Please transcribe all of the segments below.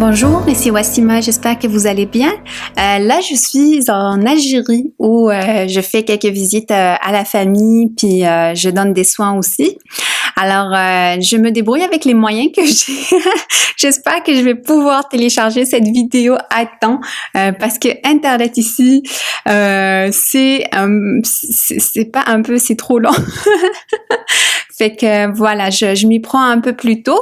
Bonjour, ici Wassima, j'espère que vous allez bien. Là, je suis en Algérie où je fais quelques visites à la famille, puis je donne des soins aussi. Alors, je me débrouille avec les moyens que j'ai. J'espère que je vais pouvoir télécharger cette vidéo à temps parce que Internet ici, c'est pas un peu, c'est trop long. Fait que voilà, je m'y prends un peu plus tôt.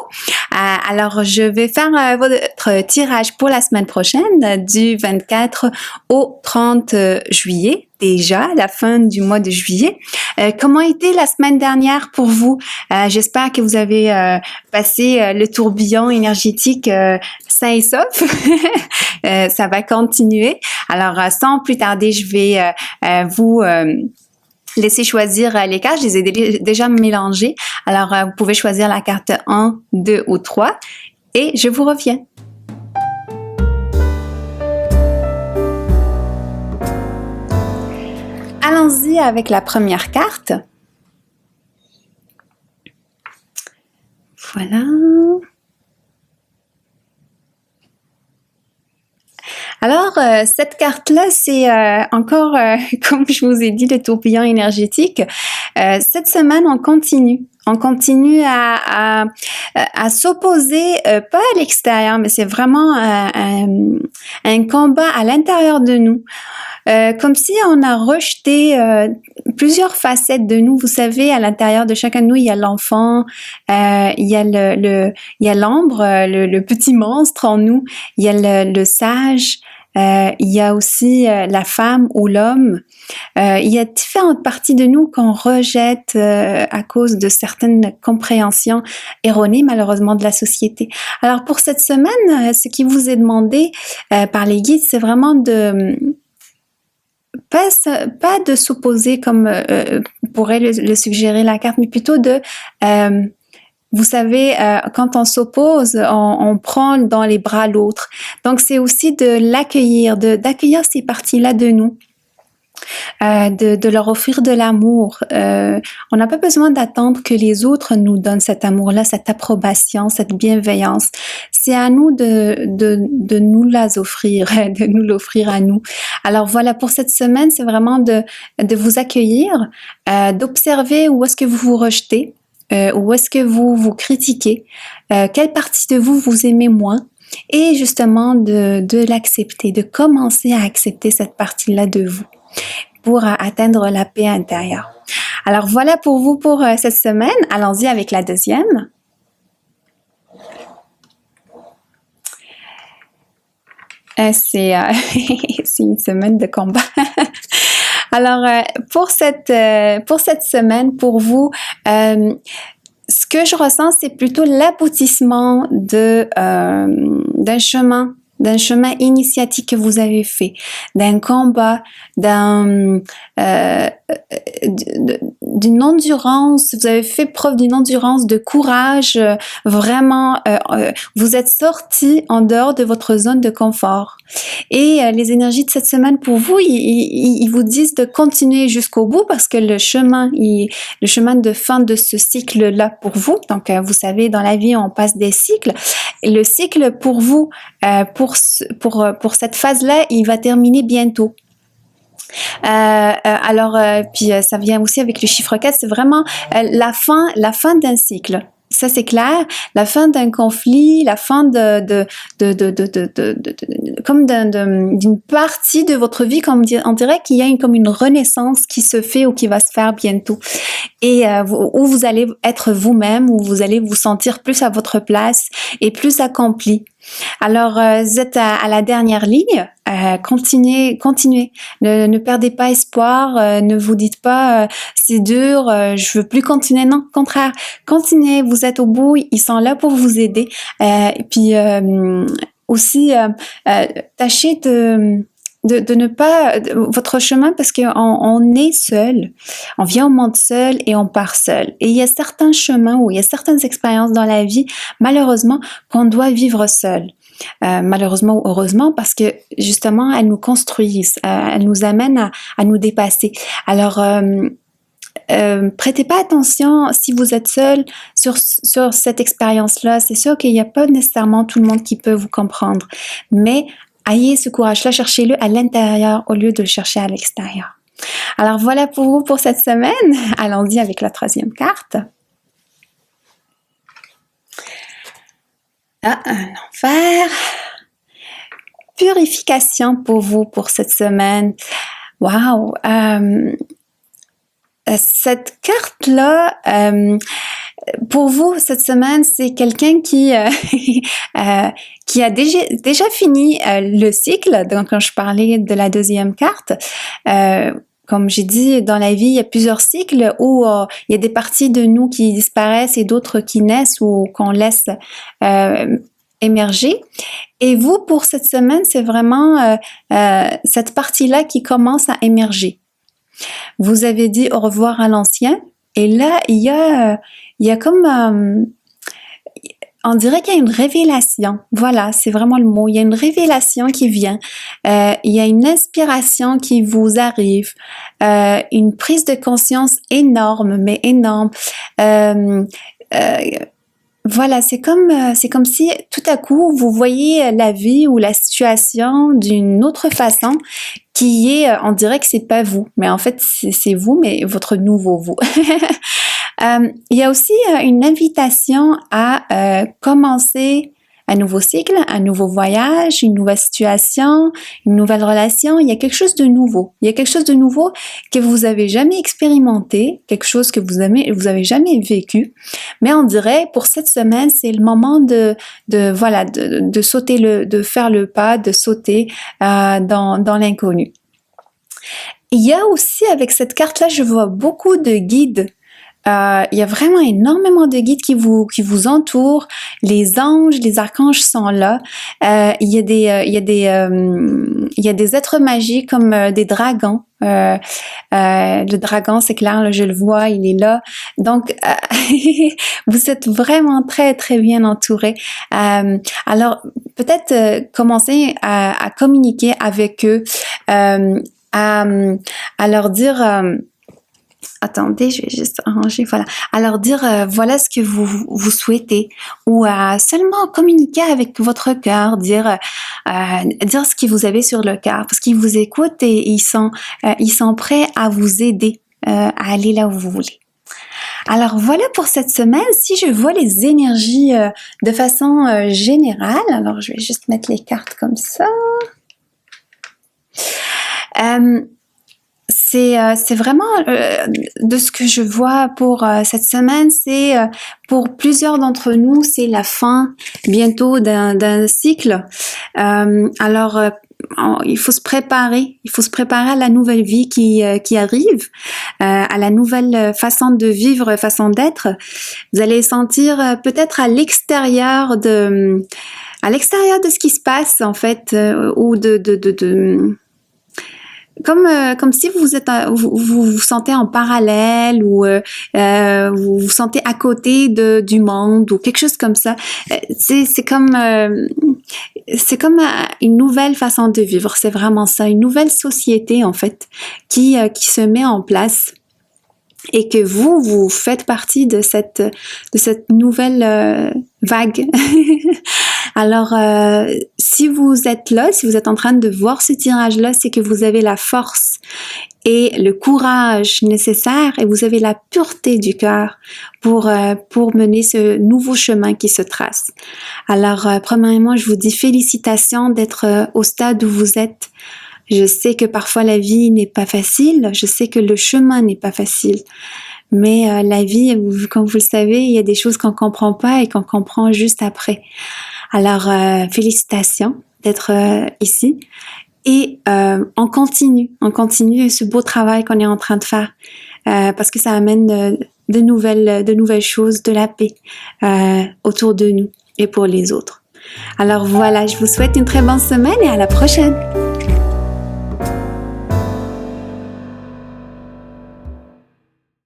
Alors, je vais faire votre tirage pour la semaine prochaine, du 24 au 30 juillet, déjà, la fin du mois de juillet. Comment était la semaine dernière pour vous? J'espère que vous avez passé le tourbillon énergétique sain et sauf. Ça va continuer. Alors, sans plus tarder, je vais vous laissez choisir les cartes. Je les ai déjà mélangées. Alors, vous pouvez choisir la carte 1, 2 ou 3 et je vous reviens. Allons-y avec la première carte. Voilà. Alors, cette carte-là, c'est encore, comme je vous ai dit, le tourbillon énergétique. Cette semaine, on continue. On continue à s'opposer, pas à l'extérieur, mais c'est vraiment un combat à l'intérieur de nous. Comme si on a rejeté plusieurs facettes de nous. Vous savez, à l'intérieur de chacun de nous, il y a l'enfant, il y a il y a l'ombre, le petit monstre en nous, il y a le sage, il y a aussi la femme ou l'homme. Il y a différentes parties de nous qu'on rejette à cause de certaines compréhensions erronées, malheureusement, de la société. Alors, pour cette semaine, ce qui vous est demandé par les guides, c'est vraiment de pas de s'opposer comme pourrait le suggérer la carte, mais plutôt de vous savez, quand on s'oppose, on prend dans les bras l'autre. Donc, c'est aussi de l'accueillir, d'accueillir ces parties-là de nous. De leur offrir de l'amour. On n'a pas besoin d'attendre que les autres nous donnent cet amour-là, cette approbation, cette bienveillance. C'est à nous de nous las offrir, de nous l'offrir à nous. Alors voilà, pour cette semaine, c'est vraiment de vous accueillir, d'observer où est-ce que vous vous rejetez, où est-ce que vous vous critiquez, quelle partie de vous vous aimez moins, et justement de l'accepter, de commencer à accepter cette partie-là de vous pour atteindre la paix intérieure. Alors voilà pour vous pour cette semaine. Allons-y avec la deuxième. C'est une semaine de combat. Alors pour cette semaine, pour vous, ce que je ressens, c'est plutôt l'aboutissement d'un chemin initiatique que vous avez fait, d'un combat, d'une endurance. Vous avez fait preuve d'une endurance, de courage. Vraiment, vous êtes sorti en dehors de votre zone de confort. Et les énergies de cette semaine pour vous, ils vous disent de continuer jusqu'au bout parce que le chemin de fin de ce cycle-là pour vous. Donc, vous savez, dans la vie, on passe des cycles. Et le cycle pour vous, pour cette phase-là, il va terminer bientôt. Alors, puis ça vient aussi avec le chiffre 4, c'est vraiment la fin d'un cycle. Ça, c'est clair. La fin d'un conflit, la fin comme d'une partie de votre vie, comme on dirait qu'il y a comme une renaissance qui se fait ou qui va se faire bientôt. Et où vous allez être vous-même, où vous allez vous sentir plus à votre place et plus accompli. Alors, vous êtes à la dernière ligne. Continuez. Ne perdez pas espoir. Ne vous dites pas c'est dur, je veux plus continuer. Non, au contraire, continuez. Vous êtes au bout. Ils sont là pour vous aider. Et puis aussi, tâchez de ne pas votre chemin parce qu'on est seul, on vient au monde seul et on part seul. Et il y a certains chemins où il y a certaines expériences dans la vie, malheureusement, qu'on doit vivre seul. Malheureusement ou heureusement, parce que justement, elles nous construisent, elles nous amènent à nous dépasser. Alors, prêtez pas attention si vous êtes seul sur cette expérience-là. C'est sûr qu'il n'y a pas nécessairement tout le monde qui peut vous comprendre, mais ayez ce courage-là, cherchez-le à l'intérieur au lieu de le chercher à l'extérieur. Alors voilà pour vous pour cette semaine. Allons-y avec la troisième carte. Ah, un enfer. Purification pour vous pour cette semaine. Wow! Cette carte-là, pour vous, cette semaine, c'est quelqu'un qui qui a déjà fini le cycle. Donc, quand je parlais de la deuxième carte, comme j'ai dit, dans la vie, il y a plusieurs cycles où il y a des parties de nous qui disparaissent et d'autres qui naissent ou qu'on laisse émerger. Et vous, pour cette semaine, c'est vraiment cette partie-là qui commence à émerger. Vous avez dit au revoir à l'ancien, et là, il y a comme... on dirait qu'il y a une révélation. Voilà, c'est vraiment le mot. Il y a une révélation qui vient. Il y a une inspiration qui vous arrive. Une prise de conscience énorme, mais énorme. Voilà, c'est comme si tout à coup vous voyez la vie ou la situation d'une autre façon qui est, on dirait que c'est pas vous, mais en fait c'est vous, mais votre nouveau vous. Il y a aussi une invitation à commencer un nouveau cycle, un nouveau voyage, une nouvelle situation, une nouvelle relation. Il y a quelque chose de nouveau. Il y a quelque chose de nouveau que vous avez jamais expérimenté, quelque chose que vous avez jamais vécu. Mais on dirait, pour cette semaine, c'est le moment de sauter de faire le pas, de sauter dans l'inconnu. Il y a aussi, avec cette carte-là, je vois beaucoup de guides. Il y a vraiment énormément de guides qui vous entourent. Les anges, les archanges sont là. Il y a des êtres magiques comme des dragons. Le dragon, c'est clair, là, je le vois, il est là. Donc, vous êtes vraiment très, très bien entourés. Alors, peut-être commencer à communiquer avec eux, à leur dire... attendez, je vais juste arranger, voilà. À leur dire, voilà ce que vous souhaitez, ou à seulement communiquer avec votre cœur, dire ce que vous avez sur le cœur, parce qu'ils vous écoutent et ils sont prêts à vous aider à aller là où vous voulez. Alors voilà pour cette semaine. Si je vois les énergies de façon générale, alors je vais juste mettre les cartes comme ça. C'est vraiment de ce que je vois pour cette semaine, c'est pour plusieurs d'entre nous, c'est la fin bientôt d'un cycle. Alors il faut se préparer à la nouvelle vie qui arrive, à la nouvelle façon de vivre, façon d'être. Vous allez sentir peut-être à l'extérieur de ce qui se passe en fait, ou comme si vous vous sentez en parallèle, ou vous vous sentez à côté du monde, ou quelque chose comme ça. C'est comme une nouvelle façon de vivre. C'est vraiment ça, une nouvelle société en fait qui se met en place. Et que vous faites partie de cette nouvelle vague. Alors, si vous êtes là, si vous êtes en train de voir ce tirage-là, c'est que vous avez la force et le courage nécessaire, et vous avez la pureté du cœur pour mener ce nouveau chemin qui se trace. Alors, premièrement, je vous dis félicitations d'être au stade où vous êtes. Je sais que parfois la vie n'est pas facile, je sais que le chemin n'est pas facile, mais la vie, comme vous le savez, il y a des choses qu'on comprend pas et qu'on comprend juste après. Alors, félicitations d'être ici, et on continue ce beau travail qu'on est en train de faire, parce que ça amène de nouvelles choses, de la paix autour de nous et pour les autres. Alors voilà, je vous souhaite une très bonne semaine et à la prochaine.